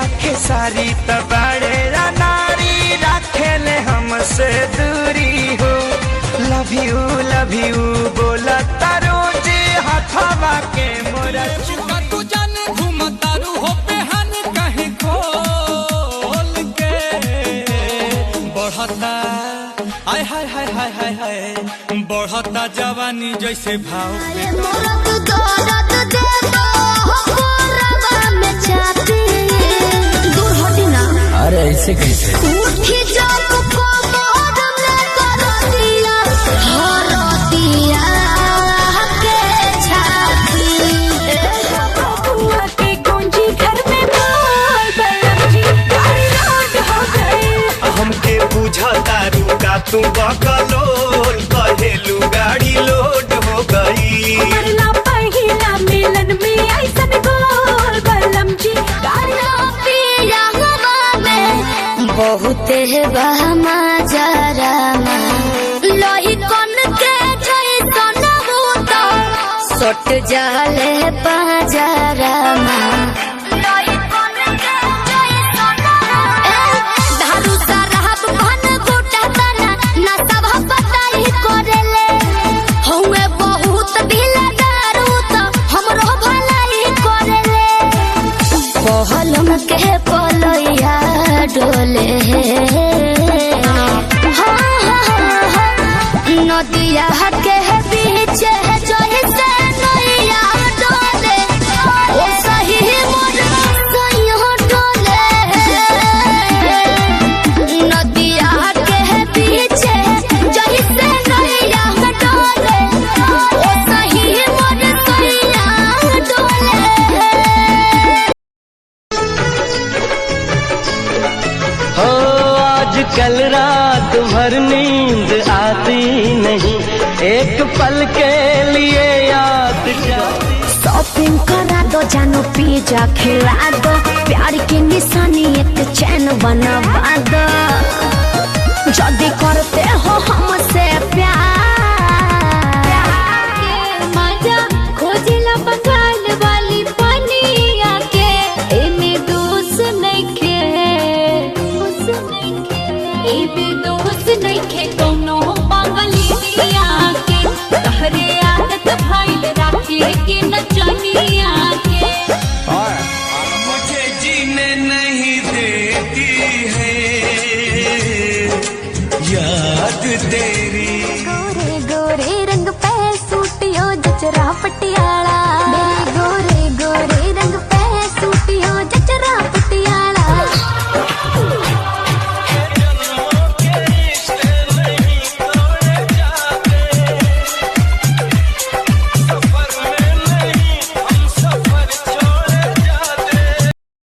आखे सारी तबाड़े नारी रखेले हमसे दूरी हो। लव यू बोला तारो जी हथवा के मोरा तू जाने घूमतारू हो पेहन कहीं खोल के बढ़ता आय हाय हाय हाय हाय हाय बढ़ता जवानी जैसे भाव दूर हटी ना। अरे ऐसे कैसे हमके बुझतारू का तू बकलोल कहेलू गाड़ी लोड हो गई। पहिला मिलन में ऐसन गोल बलम जी बहुत बहमा जरा लोही कौन के जैसन होता सट जाले बाजारा के पलैया डोले नदिया के बीच जैसे नैया डोले ओ सही मोर सैया डोले नदिया के बीच जैसे नैया डोले ओ सही मोर सैया डोले। कल रात भर नींद आती नहीं, एक पल के लिए याद शॉपिंग करा दो जानो पिज्जा खिला दो प्यार की निशानी एक चैन बनवा दो जल्दी करते हो हमसे